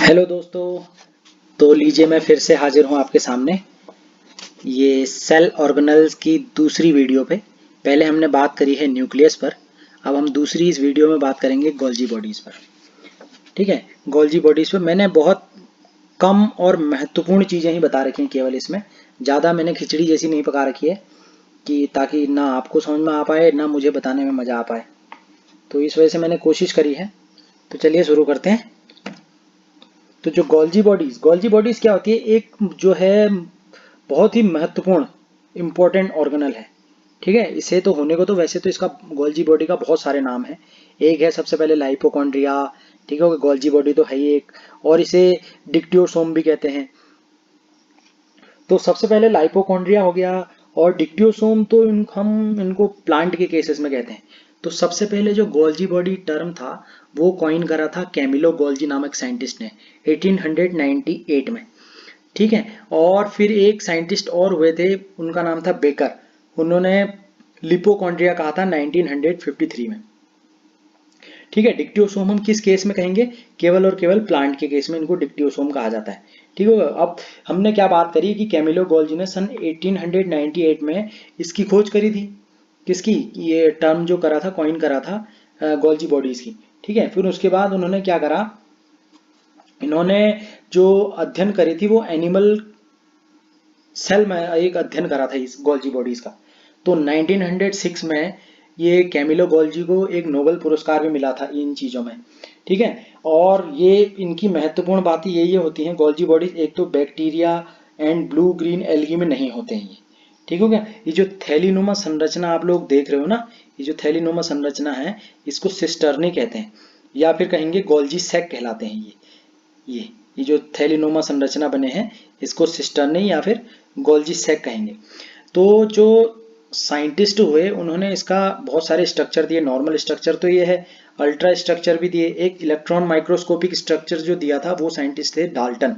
Hello दोस्तों। तो लीजिए मैं फिर से हाजिर हूँ आपके सामने ये सेल ऑर्गेनेल्स की दूसरी वीडियो पे। पहले हमने बात करी है न्यूक्लियस पर, अब हम दूसरी इस वीडियो में बात करेंगे गोल्जी बॉडीज़ पर। ठीक है, गोल्जी बॉडीज़ पर मैंने बहुत कम और महत्वपूर्ण चीज़ें ही बता रखी हैं केवल इसमें। ज़्यादा मैंने खिचड़ी जैसी नहीं पका रखी है कि ताकि ना आपको समझ में आ पाए ना मुझे बताने में मज़ा आ पाए। तो इस वजह से मैंने कोशिश करी है। तो चलिए शुरू करते हैं। तो जो गोल्जी बॉडीज क्या होती है, एक जो है बहुत ही महत्वपूर्ण इम्पोर्टेंट ऑर्गेनल है। ठीक है, इसे तो होने को तो वैसे तो इसका गोल्जी बॉडी का बहुत सारे नाम है। एक है सबसे पहले लाइपोकॉन्ड्रिया। ठीक है, गोल्जी बॉडी तो है ही एक, और इसे डिक्टियोसोम भी कहते हैं। तो सबसे पहले लाइपोकॉन्ड्रिया हो गया, और डिक्टियोसोम तो हम इनको प्लांट के केसेस में कहते हैं। तो सबसे पहले जो गोल्जी बॉडी टर्म था वो कॉइन करा था कैमिलो गोल्जी नामक साइंटिस्ट ने 1898 में। ठीक है, और फिर एक साइंटिस्ट और हुए थे, उनका नाम था बेकर। उन्होंने लिपोकॉन्ड्रिया कहा था 1953 में। ठीक है, डिक्टियोसोम हम किस केस में कहेंगे? केवल और केवल प्लांट के केस में इनको डिक्टियोसोम कहा जाता है। ठीक है, अब हमने क्या बात करी कि कैमिलो गोल्जी ने सन 1898 में इसकी खोज करी थी। किसकी? ये टर्म जो करा था, कॉइन करा था गोल्जी बॉडीज की। ठीक है, फिर उसके बाद उन्होंने क्या करा, इन्होंने जो अध्ययन करी थी वो एनिमल सेल में एक अध्ययन करा था इस गोल्जी बॉडीज का। तो 1906 में ये कैमिलो गोल्जी को एक नोबेल पुरस्कार भी मिला था इन चीज़ों में। ठीक है, और ये इनकी महत्वपूर्ण बातें ये होती हैं गोल्जी बॉडीज, एक तो bacteria and blue green algae में नहीं होते हैं ये। ठीक हो गया। ये जो थैलीनुमा संरचना आप लोग देख रहे हो ना, ये जो थैलीनुमा संरचना है इसको सिस्टर्नी कहते हैं, या फिर कहेंगे गोल्जी सैक कहलाते हैं ये जो थैलीनोमा संरचना बने हैं इसको सिस्टर्नी या फिर गोल्जी सैक कहेंगे। तो जो साइंटिस्ट हुए उन्होंने इसका बहुत सारे स्ट्रक्चर दिए। नॉर्मल स्ट्रक्चर तो ये है, अल्ट्रा स्ट्रक्चर भी दिए। एक इलेक्ट्रॉन माइक्रोस्कोपिक स्ट्रक्चर जो दिया था वो साइंटिस्ट थे डाल्टन।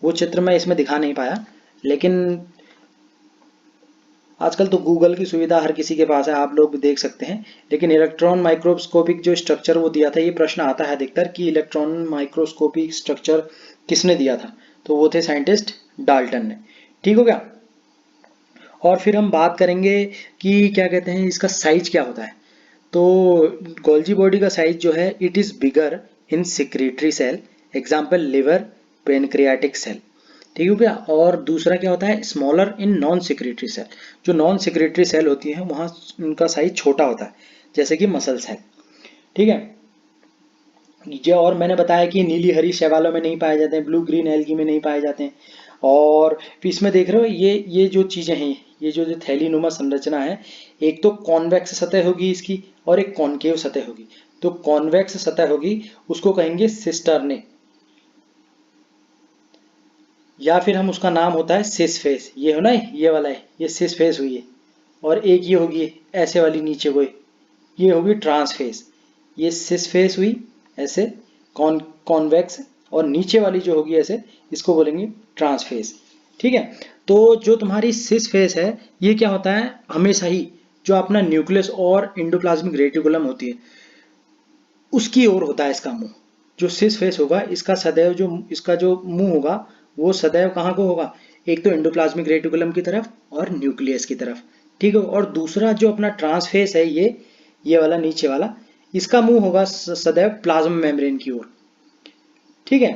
वो चित्र मैं इसमें दिखा नहीं पाया, लेकिन आजकल तो गूगल की सुविधा हर किसी के पास है, आप लोग भी देख सकते हैं। लेकिन इलेक्ट्रॉन माइक्रोस्कोपिक जो स्ट्रक्चर वो दिया था, ये प्रश्न आता है अधिकतर कि इलेक्ट्रॉन माइक्रोस्कोपिक स्ट्रक्चर किसने दिया था, तो वो थे साइंटिस्ट डाल्टन ने। ठीक हो गया। और फिर हम बात करेंगे कि क्या कहते हैं इसका साइज क्या होता है। तो गोल्जी बॉडी का साइज जो है, it is bigger in secretory cell, example liver, pancreatic cell. ठीक हो गया। और दूसरा क्या होता है, smaller in non secretory cell. जो नॉन सिक्रेटरी सेल होती है वहां उनका साइज छोटा होता है, जैसे कि मसल सेल। ठीक है, ये और मैंने बताया कि नीली हरी शैवालों में नहीं पाए जाते हैं, ब्लू ग्रीन एल्गी में नहीं पाए जाते हैं। और फिर इसमें देख रहे हो ये जो चीजें हैं, ये जो थैलीनुमा संरचना है, एक तो कॉन्वेक्स सतह होगी इसकी और एक कॉनकेव सतह होगी। तो कॉन्वेक्स सतह होगी उसको कहेंगे सिस्टर्ने, या फिर हम उसका नाम होता है सिस फेस। ये हो ना, ये वाला है, ये सिस फेस हुई है। और एक ये होगी ऐसे वाली नीचे को, ये होगी ट्रांस फेस। ये सिस फेस हुई ऐसे कॉन्वेक्स, और नीचे वाली जो होगी ऐसे, इसको बोलेंगे ट्रांस फेस। ठीक है, तो जो तुम्हारी सिस फेस है ये क्या होता है, हमेशा ही जो अपना न्यूक्लियस और इंडोप्लाज्मिक रेटिकुलम होती है उसकी ओर होता है इसका मुंह। जो सिस फेस होगा इसका सदैव जो इसका जो मुंह होगा वो सदैव कहाँ को होगा, एक तो एंडोप्लाज्मिक रेटिकुलम की तरफ और न्यूक्लियस की तरफ। ठीक है, और दूसरा जो अपना ट्रांसफेस है ये वाला नीचे वाला, इसका मुंह होगा सदैव प्लाज्मा मेम्ब्रेन की ओर। ठीक है,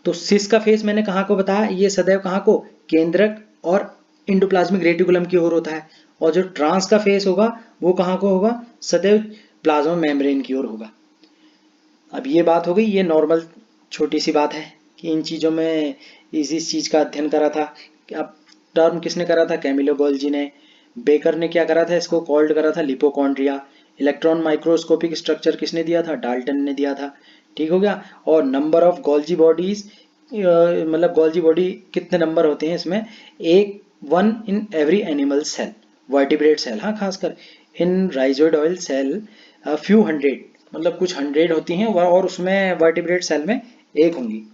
तो सिस का फेस मैंने कहाँ को बताया, ये सदैव कहाँ को, केंद्रक और इंडोप्लाज्मिक रेटिकुलम की ओर होता है। और जो ट्रांस का फेस होगा वो कहाँ को होगा, सदैव प्लाज्मा मेम्ब्रेन की ओर होगा। अब ये बात हो गई, ये नॉर्मल छोटी सी बात है कि इन चीज़ों में इस चीज़ का अध्ययन करा था। अब टर्म किसने करा था, कैमिलो गोल्जी ने। बेकर ने क्या करा था, इसको कॉल्ड करा था लिपोकॉन्ड्रिया। इलेक्ट्रॉन माइक्रोस्कोपिक स्ट्रक्चर किसने दिया था, डाल्टन ने दिया था। ठीक हो गया। और नंबर ऑफ गोल्जी बॉडीज, मतलब गोल्जी बॉडी कितने नंबर होते हैं इसमें, एक one in every animal cell, vertebrate cell, हाँ खासकर इन rhizoid oil cell few hundred, मतलब कुछ हंड्रेड होती हैं, और उसमें वर्टिब्रेट सेल में एक होंगी।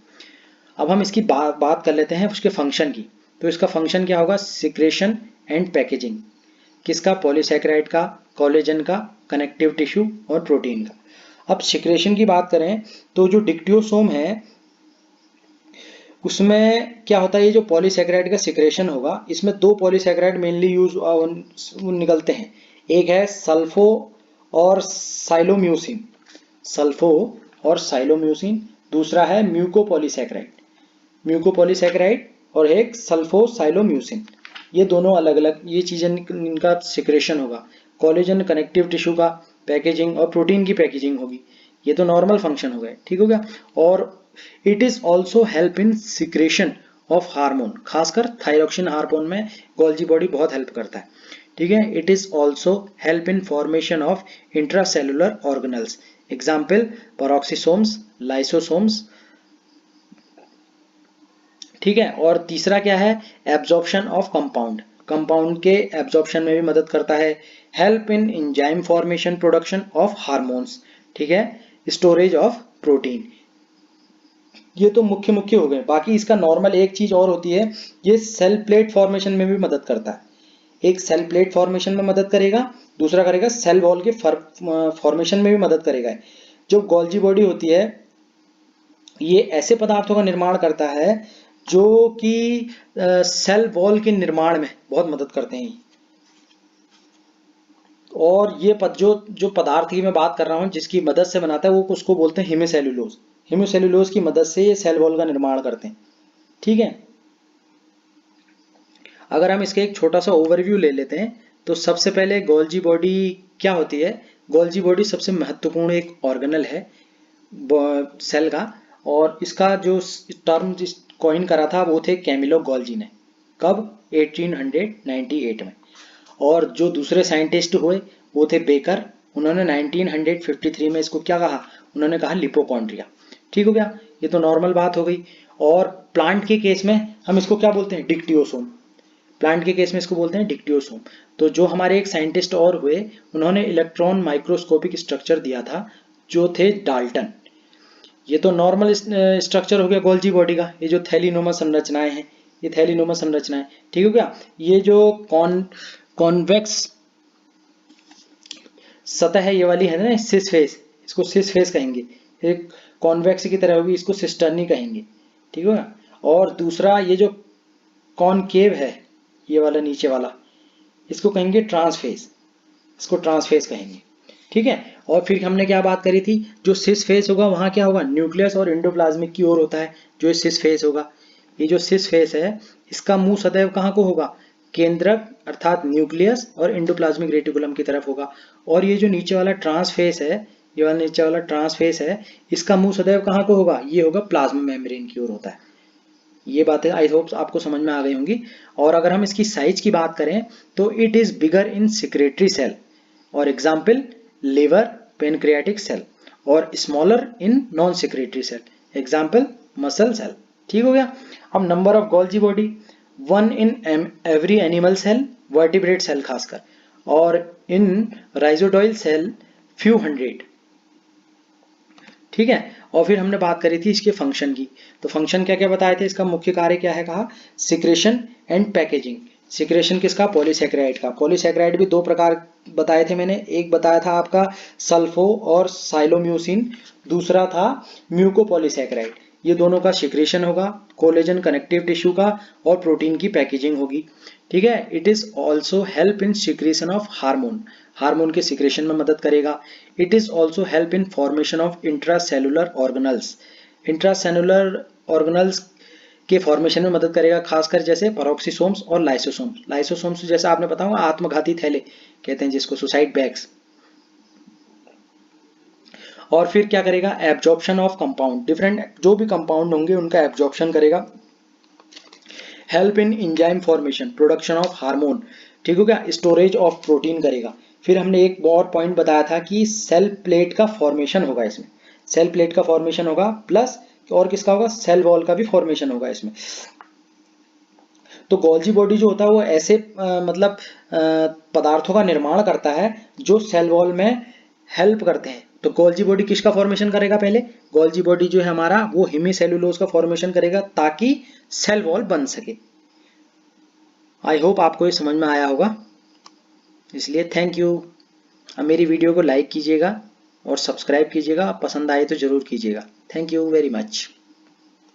अब हम इसकी बात कर लेते हैं उसके फंक्शन की। तो इसका फंक्शन क्या होगा, सिक्रेशन एंड पैकेजिंग। किसका, पॉलीसैकेराइड का, कोलेजन का, कनेक्टिव टिश्यू और प्रोटीन का। अब सिक्रेशन की बात करें तो जो डिक्टियोसोम है उसमें क्या होता है, ये जो पॉलीसैकेराइड का सिक्रेशन होगा इसमें दो पॉलीसैकेराइड मेनली यूज निकलते हैं। एक है सल्फो और साइलोम्यूसिन, सल्फो और साइलोम्यूसिन, दूसरा है म्यूकोपॉलीसैकेराइड, म्यूकोपॉलीसैकेराइड और एक सल्फोसाइलोम्यूसिन। ये दोनों अलग अलग ये चीजें इनका सिक्रेशन होगा। कोलेजन कनेक्टिव टिश्यू का पैकेजिंग और प्रोटीन की पैकेजिंग होगी। ये तो नॉर्मल फंक्शन हो गए, ठीक हो गया। और it is also help in secretion of hormone, खासकर थायरॉक्सिन हार्मोन में गोल्जी बॉडी बहुत हेल्प करता है, ठीक है। It is also help in formation of intracellular organelles, example peroxisomes, lysosomes, ठीक है। और तीसरा क्या है, एब्जॉर्प्शन ऑफ कंपाउंड, कंपाउंड के एब्जॉर्प्शन में भी मदद करता है। Help in enzyme formation production of hormones, ठीक है। स्टोरेज ऑफ प्रोटीन, ये तो मुख्य मुख्य हो गए। बाकी इसका नॉर्मल एक चीज और होती है, ये सेल प्लेट फॉर्मेशन में भी मदद करता है। एक सेल प्लेट फॉर्मेशन में मदद करेगा, दूसरा करेगा सेल वॉल के फॉर्मेशन में भी मदद करेगा। जो गोल्जी बॉडी होती है ये ऐसे पदार्थों का निर्माण करता है जो कि सेल वॉल के निर्माण में बहुत मदद करते हैं। और ये जो पदार्थ की मैं बात कर रहा हूँ जिसकी मदद से बनाता है वो उसको बोलते हैं हेमिसेल्यूलोज। हेमिसेल्यूलोज की मदद से ये सेल वॉल का निर्माण करते हैं, ठीक है। अगर हम इसके एक छोटा सा ओवरव्यू ले लेते हैं तो सबसे पहले गोल्जी बॉडी क्या होती है। गोल्जी बॉडी सबसे महत्वपूर्ण एक ऑर्गेनल है सेल का, और इसका जो टर्म जिस कॉइन करा था वो थे कैमिलो गोल्जी ने, कब 1898 में। और जो दूसरे साइंटिस्ट हुए वो थे बेकर, उन्होंने 1953 में इसको क्या कहा, उन्होंने कहा लिपोकॉन्ड्रिया, ठीक हो गया। ये तो नॉर्मल बात हो गई। और प्लांट के केस में हम इसको क्या बोलते हैं, डिक्टियोसोम, प्लांट के केस में इसको बोलते हैं डिक्टियोसोम। तो जो हमारे एक साइंटिस्ट और हुए उन्होंने इलेक्ट्रॉन माइक्रोस्कोपिक स्ट्रक्चर दिया था जो थे डाल्टन। ये तो नॉर्मल स्ट्रक्चर हो गया गोल्जी बॉडी का, ये जो थैलीनोमा संरचनाएं हैं, ये थैलीनोमा संरचनाएं, ठीक हो गया। ये जो कॉन्वेक्स सतह है ये वाली है ना सिस फेस, इसको सिस फेस कहेंगे। एक कॉन्वेक्स की तरह होगी, इसको सिस्टर्नी कहेंगे, ठीक है। और दूसरा ये जो कॉनकेव है ये वाला नीचे वाला, इसको कहेंगे ट्रांसफेस, इसको ट्रांसफेस कहेंगे, ठीक है। और फिर हमने क्या बात करी थी, जो सिस फेस होगा वहां क्या होगा, न्यूक्लियस और एंडोप्लाज्मिक की ओर होता है जो सिस फेस होगा। ये जो सिस फेस है इसका मुंह सदैव कहाँ को होगा, केंद्रक अर्थात न्यूक्लियस और एंडोप्लाज्मिक रेटिकुलम की तरफ होगा। और ये जो नीचे वाला ट्रांसफेस है, ये वाला नीचे वाला ट्रांसफेस है, इसका मुंह सदैव कहाँ को होगा, ये होगा प्लाज्मा मेम्ब्रेन की ओर होता है। ये बातें आई होप आपको समझ में आ गई होंगी। और अगर हम इसकी साइज की बात करें तो it is bigger in secretory cell, और एग्जाम्पल लिवर, पेनक्रियाटिक सेल, और smaller in non secretory cell, example muscle cell, ठीक हो गया। अब number of Golgi body, 1 in every animal cell, vertebrate cell खासकर, और in rhizoidal cell few hundred, ठीक है। और फिर हमने बात करी थी इसके फंक्शन की, तो फंक्शन क्या क्या बताए थे, इसका मुख्य कार्य क्या है कहा, सिक्रेशन एंड पैकेजिंग। सिक्रेशन किसका, पॉलीसैकेराइड का। पॉलीसैकेराइड भी दो प्रकार बताए थे मैंने, एक बताया था आपका सल्फो और साइलोम्यूसिन, दूसरा था म्यूकोपॉलीसैकेराइड। ये दोनों का सिक्रेशन होगा, कोलेजन कनेक्टिव टिश्यू का, और प्रोटीन की पैकेजिंग होगी, ठीक है। It is also help in secretion of hormone, hormone के सिक्रेशन में मदद करेगा। It is also help in formation of intracellular organelles, intracellular organelles के फॉर्मेशन में मदद करेगा, खासकर जैसे पेरोक्सिसोम्स और लाइसोसोम्स। लाइसोसोम्स जैसा आपने पता होगा आत्मघाती थैले कहते हैं जिसको, सुसाइड बैग्स। और फिर क्या करेगा, एब्जॉर्प्शन ऑफ कंपाउंड, डिफरेंट जो भी कंपाउंड होंगे उनका एब्जॉर्प्शन करेगा। Help in enzyme formation, production of hormone, ठीक हो गया। स्टोरेज ऑफ प्रोटीन करेगा। फिर हमने एक और पॉइंट बताया था कि सेल प्लेट का फॉर्मेशन होगा इसमें, सेल प्लेट का फॉर्मेशन होगा, प्लस और किसका होगा, सेल वॉल का भी फॉर्मेशन होगा इसमें। तो गोल्जी बॉडी जो होता है वो ऐसे मतलब पदार्थों का निर्माण करता है जो सेल वॉल में हेल्प करते हैं। तो गोल्जी बॉडी किसका फॉर्मेशन करेगा, पहले गोल्जी बॉडी जो है हमारा वो हेमिसेल्यूलोज का फॉर्मेशन करेगा ताकि सेल वॉल बन सके। आई होप आपको ये समझ में आया होगा, इसलिए थैंक यू। अब मेरी वीडियो को लाइक कीजिएगा और सब्सक्राइब कीजिएगा, पसंद आए तो ज़रूर कीजिएगा। Thank you very much.